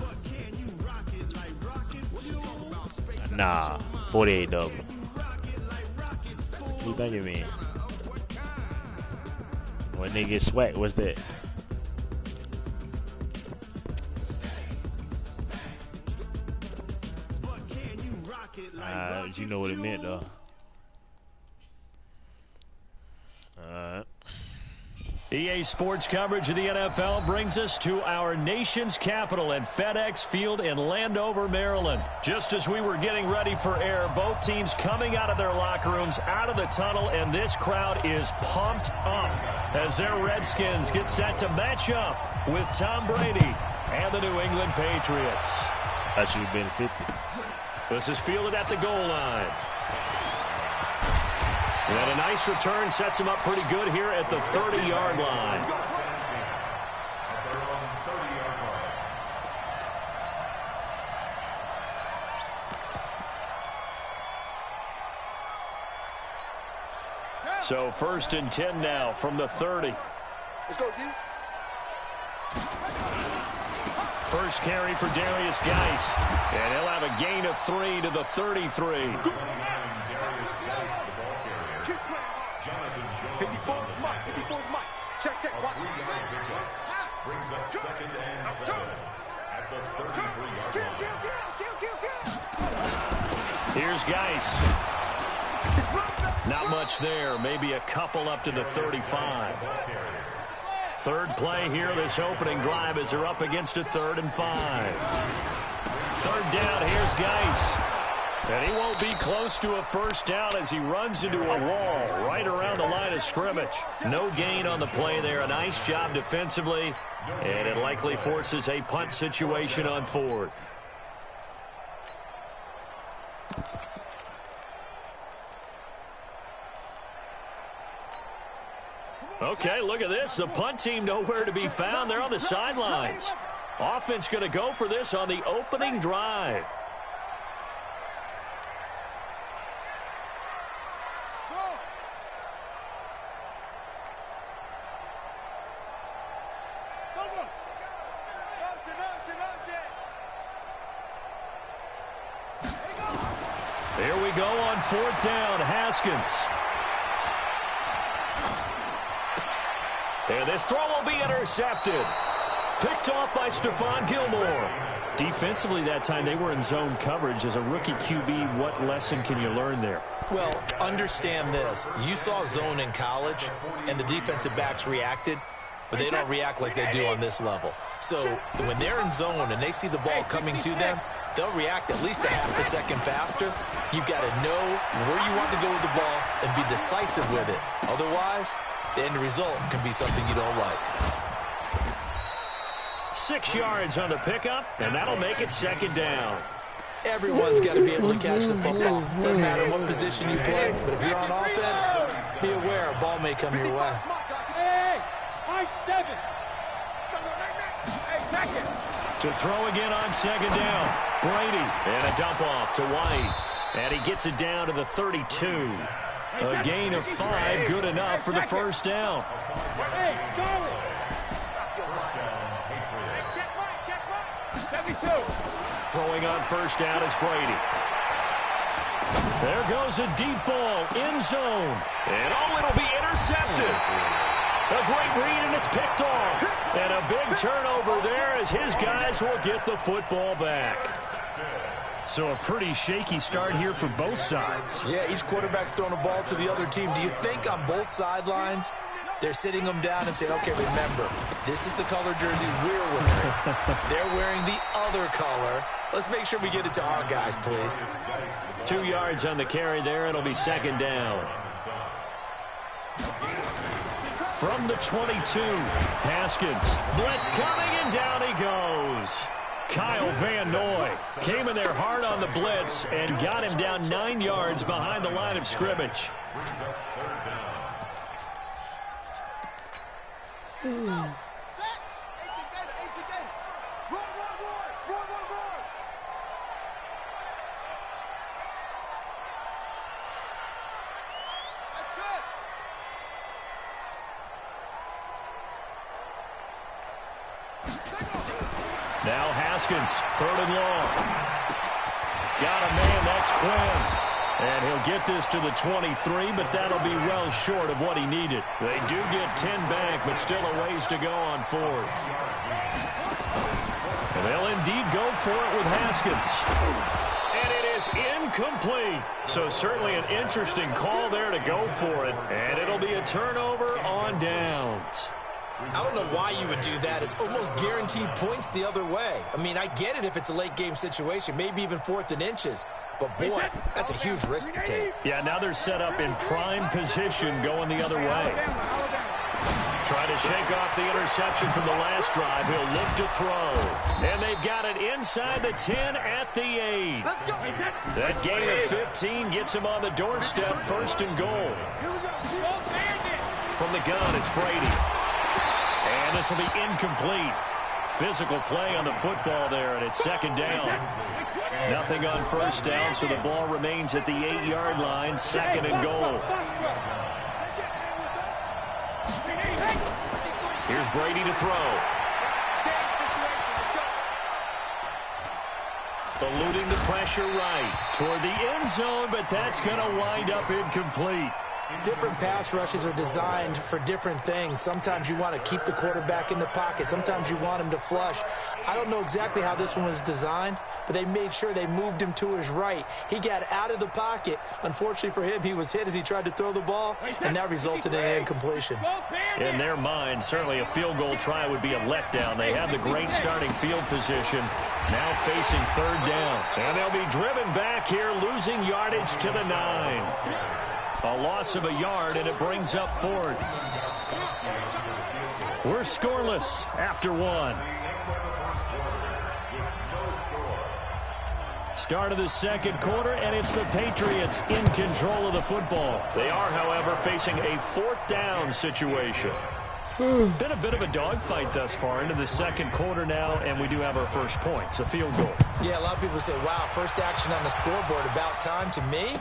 Nah, 48 double. What you think it mean? When they get sweat, what's that? You know what it meant though. EA Sports coverage of the NFL brings us to our nation's capital at FedEx Field in Landover, Maryland. Just as we were getting ready for air, both teams coming out of their locker rooms, out of the tunnel, and this crowd is pumped up as their Redskins get set to match up with Tom Brady and the New England Patriots. Thought you'd been 50. This is fielded at the goal line. And a nice return sets him up pretty good here at the 30-yard line. So 1st and 10 now from the 30. Let's go, D. First carry for Darius Geis. And he'll have a gain of 3 to the 33. 54, Mike. Check. Watch. Brings up 2nd and 7 at the 33-yard line. Here's Geis. Not much there. Maybe a couple up to the 35. Third play here this opening drive as they're up against a 3rd and 5. Third down, here's Geis. And he won't be close to a first down as he runs into a wall right around the line of scrimmage. No gain on the play there. A nice job defensively. And it likely forces a punt situation on 4th. Okay, look at this. The punt team nowhere to be found. They're on the sidelines. Offense going to go for this on the opening drive. Here we go on 4th down. Haskins. And this throw will be intercepted. Picked off by Stephon Gilmore. Defensively that time, they were in zone coverage. As a rookie QB, what lesson can you learn there? Well, understand this. You saw zone in college, and the defensive backs reacted, but they don't react like they do on this level. So when they're in zone and they see the ball coming to them, they'll react at least a half a second faster. You've got to know where you want to go with the ball and be decisive with it. Otherwise, the end result can be something you don't like. 6 yards on the pickup, and that'll make it 2nd down. Everyone's got to be able to catch the football. Doesn't matter what position you play, but if you're on offense, be aware a ball may come your way. Hey, high 7. Hey, second. To throw again on 2nd down. Brady, and a dump off to White. And he gets it down to the 32. A gain of 5, good enough for the first down. Hey, Charlie. Check right. 72. Throwing on first down is Brady. There goes a deep ball, end zone. And it'll be intercepted. A great read, and it's picked off. And a big turnover there as his guys will get the football back. So a pretty shaky start here for both sides. Yeah, each quarterback's throwing a ball to the other team. Do you think on both sidelines they're sitting them down and saying, okay, remember, this is the color jersey we're wearing. They're wearing the other color. Let's make sure we get it to our guys, please. 2 yards on the carry there. It'll be second down. From the 22, Haskins. Blitz coming, and down he goes. Kyle Van Noy came in there hard on the blitz and got him down 9 yards behind the line of scrimmage. Now Haskins, 3rd and long. Got a man, that's Quinn. And he'll get this to the 23, but that'll be well short of what he needed. They do get 10 back, but still a ways to go on 4th. And they'll indeed go for it with Haskins. And it is incomplete. So certainly an interesting call there to go for it. And it'll be a turnover on downs. I don't know why you would do that. It's almost guaranteed points the other way. I mean, I get it if it's a late game situation, maybe even 4th and inches. But, boy, that's a huge risk to take. Yeah, now they're set up in prime position going the other way. Trying to shake off the interception from the last drive. He'll look to throw. And they've got it inside the 10 at the 8. That gain of 15 gets him on the doorstep, 1st and goal. From the gun, it's Brady. And this will be incomplete. Physical play on the football there, and it's 2nd down. Nothing on 1st down, so the ball remains at the 8-yard line, 2nd and goal. Here's Brady to throw. Eluding the pressure right toward the end zone, but that's going to wind up incomplete. Different pass rushes are designed for different things. Sometimes you want to keep the quarterback in the pocket. Sometimes you want him to flush. I don't know exactly how this one was designed, but they made sure they moved him to his right. He got out of the pocket. Unfortunately for him, he was hit as he tried to throw the ball, and that resulted in an incompletion. In their mind, certainly a field goal try would be a letdown. They have the great starting field position. Now facing 3rd down. And they'll be driven back here, losing yardage to the 9. A loss of a yard, and it brings up 4th. We're scoreless after 1. Start of the 2nd quarter, and it's the Patriots in control of the football. They are, however, facing a 4th down situation. Been a bit of a dogfight thus far into the 2nd quarter now, and we do have our first points, a field goal. Yeah, a lot of people say, wow, first action on the scoreboard, about time. To me,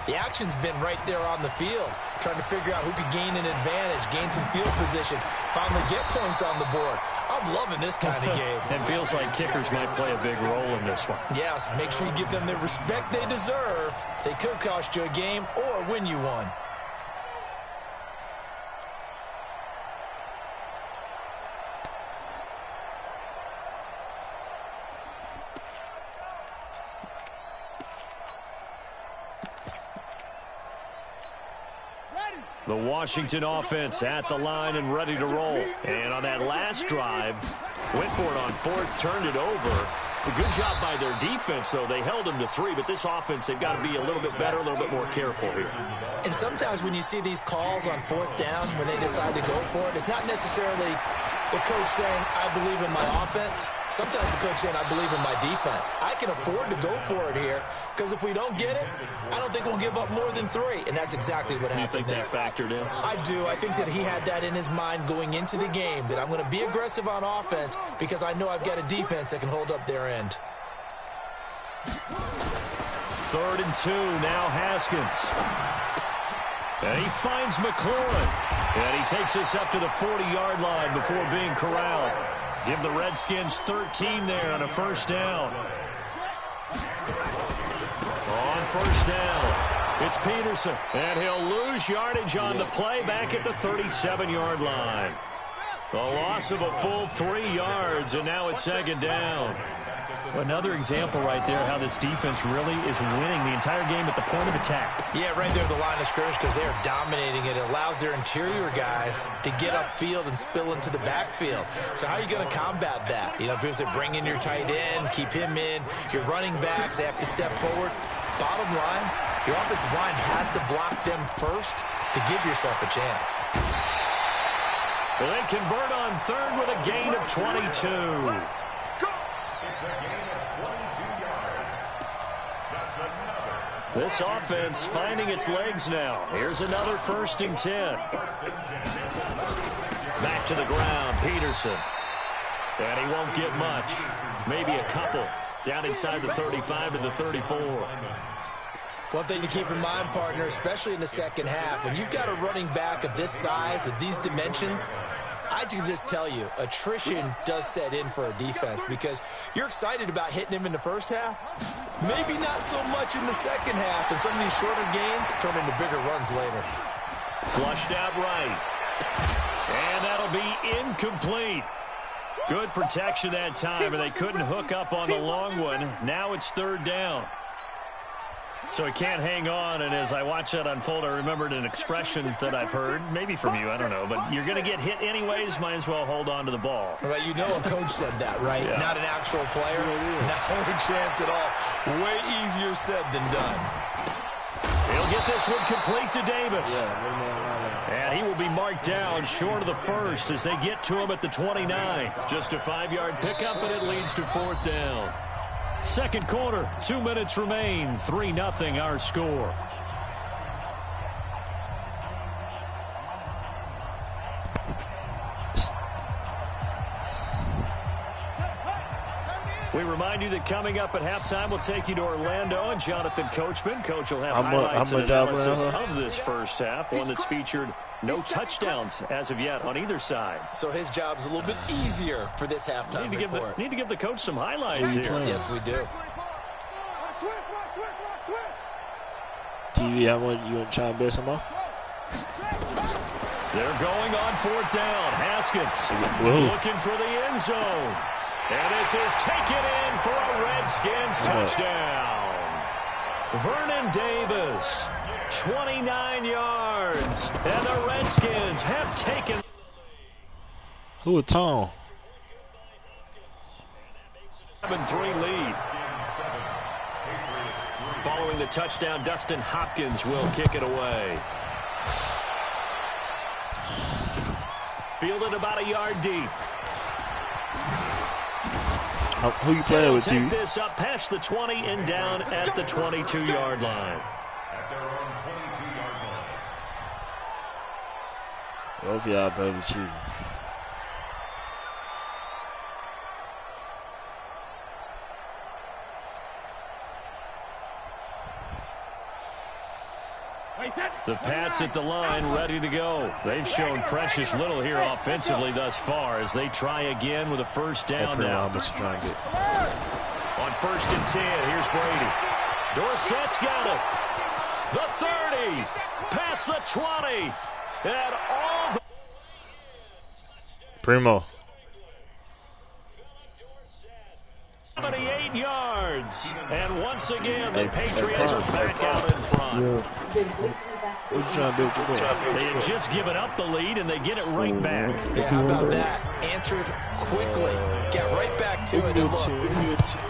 the action's been right there on the field, trying to figure out who could gain an advantage, gain some field position, finally get points on the board. I'm loving this kind of game. And feels like kickers might play a big role in this one. Yes, make sure you give them the respect they deserve. They could cost you a game or win you one. The Washington offense at the line and ready to roll. And on that last drive, went for it on 4th, turned it over. A good job by their defense, though. They held them to 3, but this offense, they've got to be a little bit better, a little bit more careful here. And sometimes when you see these calls on 4th down, when they decide to go for it, it's not necessarily the coach saying, I believe in my offense. Sometimes the coach saying, I believe in my defense. I can afford to go for it here, because if we don't get it, I don't think we'll give up more than 3. And that's exactly what happened there. You think that factored in? I do. I think that he had that in his mind going into the game, that I'm going to be aggressive on offense because I know I've got a defense that can hold up their end. 3rd and 2, now Haskins. And he finds McLaurin. And he takes us up to the 40-yard line before being corralled. Give the Redskins 13 there on a 1st down. On first down. It's Peterson, and he'll lose yardage on the play back at the 37-yard line. The loss of a full 3 yards, and now it's second down. Another example right there how this defense really is winning the entire game at the point of attack. Yeah, right there at the line of scrimmage because they are dominating it. It allows their interior guys to get upfield and spill into the backfield. So how are you going to combat that? You know, people say bring in your tight end, keep him in. Your running backs, they have to step forward. Bottom line, your offensive line has to block them first to give yourself a chance. Well, they convert on third with a gain of 22. This offense finding its legs now. Here's another 1st and 10. Back to the ground, Peterson. And he won't get much. Maybe a couple. Down inside the 35 to the 34. One thing to keep in mind, partner, especially in the second half, when you've got a running back of this size, of these dimensions, I can just tell you, attrition does set in for a defense because you're excited about hitting him in the first half. Maybe not so much in the second half, and some of these shorter gains turn into bigger runs later. Flushed out right. And that'll be incomplete. Good protection that time, and they couldn't hook up on the long one. Now it's 3rd down. So he can't hang on, and as I watch that unfold, I remembered an expression that I've heard, maybe from you, I don't know, but you're going to get hit anyways, might as well hold on to the ball. Right, you know a coach said that, right? Yeah. Not an actual player. No chance at all. Way easier said than done. He'll get this one complete to Davis. And he will be marked down short of the first as they get to him at the 29. Just a 5-yard pickup, and it leads to 4th down. Second quarter, 2 minutes remain. 3-0 our score. We remind you that coming up at halftime, we'll take you to Orlando and Jonathan Coachman. Coach will have highlights and analysis of this first half, one that's featured no touchdowns as of yet on either side. So his job's a little bit easier for this halftime report. Need to give the coach some highlights here. Yes, we do. TV, I want you to try and bet some more. They're going on 4th down. Haskins looking for the end zone. And this is taken in for a Redskins touchdown. Vernon Davis, 29 yards. And the Redskins have taken. Who a Tom? 7-3 lead. Following the touchdown, Dustin Hopkins will kick it away. Fielded about a yard deep. Who you playing with, Take this up past the 20 and down at the 22-yard line. At their own 22-yard line. Both y'all play with you. The Pats at the line ready to go. They've shown precious little here offensively thus far as they try again with a first down now. On 1st and 10, here's Brady. Dorsett's got it. The 30, past the 20, and all the... Primo. 78 yards. And once again, the Patriots are back out in front. What you trying to do? They had just given up the lead, and they get it right back. Yeah, how about that? Answered quickly. Get right back to it. And look,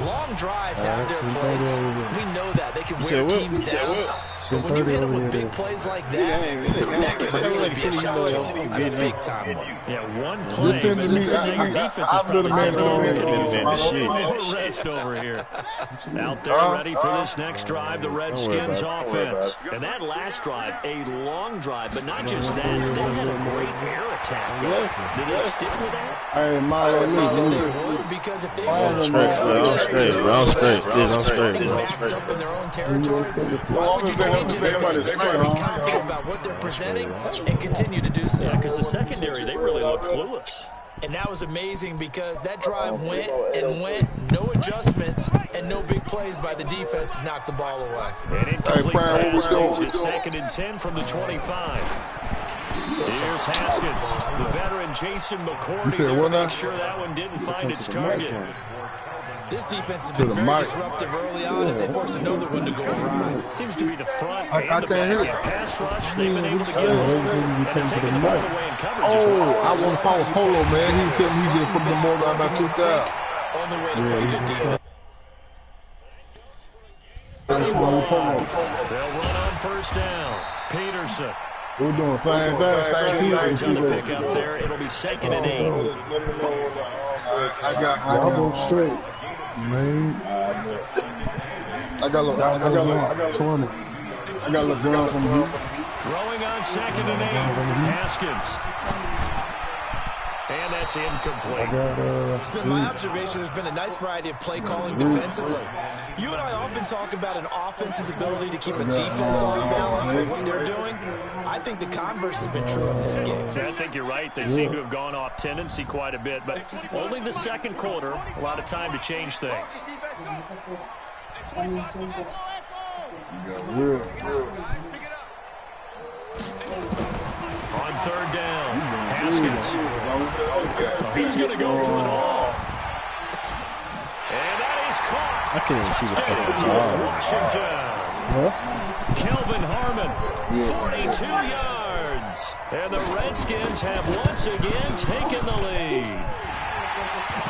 long drives have their place. We know that. They can wear teams down. But when you hit them with big plays like that can really be a shot to them. A big-time one. Yeah, one play. But your defense is probably saying, more rest over here. Out there ready for this next drive, the Redskins offense. And that last drive, a long drive, but not just that. They had a great air attack. Did they stick with that? Hey, Because if they I'm straight. backed up in their own territory, why would you change anything? They got to be confident about what they're presenting and continue to do so. Yeah, because the secondary, they really look clueless. And that was amazing because that drive went and went, no adjustments and no big plays by the defense to knock the ball away. An incomplete pass leads to 2nd and 10 from the 25. Here's Haskins. The veteran Jason McCourty there to make sure that one didn't find its target. This defense has been very disruptive early on as they force another one to go awry. It seems to be the front and the back. Pass rush, they've been able to get hold of it, and they're taking the ball away in coverage as well. I want to follow Polo, man. He said he just put the ball down by 2,000. Only way to play good defense. They'll run on 1st down. Peterson. We're doing fine. 2 yards on the pickup there. It'll be 2nd and 8. I'll go straight, man. I got 20. I got LeBron from you. Throwing on 2nd and 8. Haskins. And that's incomplete. It's been my observation there's been a nice variety of play calling defensively. You and I often talk about an offense's ability to keep a defense on balance with what they're doing. I think the converse has been true in this game. Yeah, I think you're right. They seem to have gone off tendency quite a bit, but only the 2nd quarter, a lot of time to change things. On 3rd down, Haskins. He's going to go for it all. And that is caught. I couldn't even see the fucking ball. Washington. Kelvin Harmon, 42 yards. And the Redskins have once again taken the lead.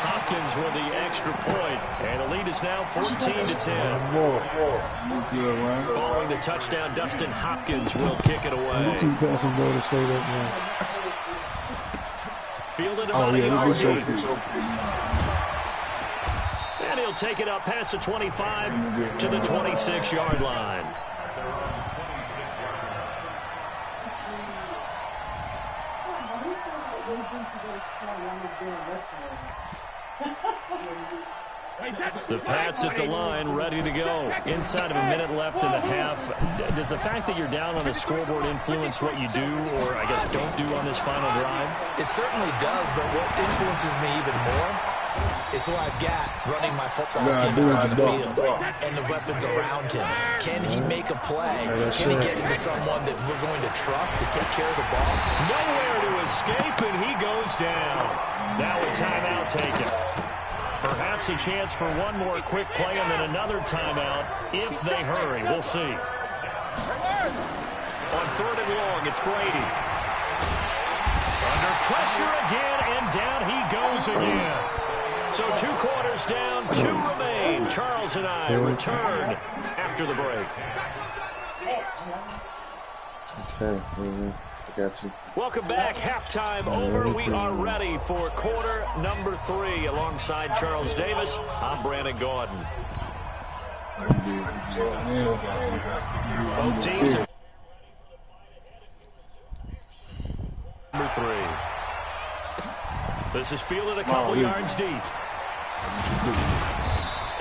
Hopkins with the extra point, and the lead is now 14-10. Following the touchdown, Dustin Hopkins will kick it away. Fielded about a yard deep. And he'll take it up past the 25 to the 26-yard line. The Pats at the line, ready to go. Inside of a minute left in the half. Does the fact that you're down on the scoreboard influence what you do, or I guess don't do on this final drive? It certainly does, but what influences me even more is who I've got running my football team out on the field and the weapons around him. Can he make a play? Can he get into someone that we're going to trust to take care of the ball? Nowhere to escape, and he goes down. Now a timeout taken. Perhaps a chance for one more quick play and then another timeout if they hurry. We'll see. On 3rd and long, it's Brady. Under pressure again, and down he goes again. So 2 quarters down, 2 remain. Charles and I return after the break. Okay, I got you. Welcome back. Halftime over. We are ready for quarter number 3. Alongside Charles Davis, I'm Brandon Gordon. Both teams are number 3. This is fielded a couple yards deep.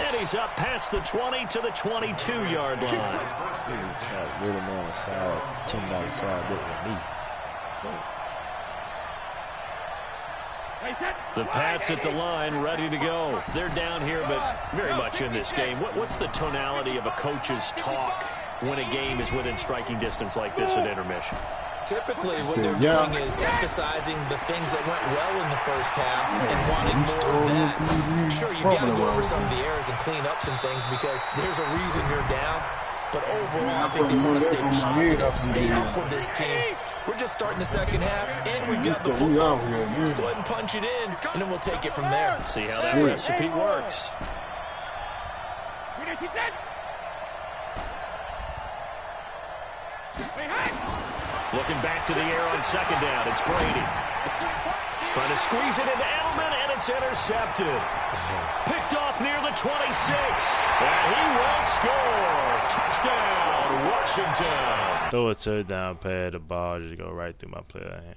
And he's up past the 20 to the 22-yard line. Little man aside, $10 side, with me. The Pats at the line, ready to go. They're down here, but very much in this game. What's the tonality of a coach's talk when a game is within striking distance like this at intermission? Typically, what they're doing is emphasizing the things that went well in the first half and wanting more of that. Sure, you've got to go over some of the errors and clean up some things because there's a reason you're down. But overall, I think they want to stay positive, stay up with this team. We're just starting the second half, and we've got the football. Let's go ahead and punch it in, and then we'll take it from there. See how that recipe works. Looking back to the air on 2nd down, it's Brady. Trying to squeeze it into Edelman, and it's intercepted. Picked off near the 26, and he will score. Touchdown, Washington. Throw a touchdown pad, the ball just go right through my player hand.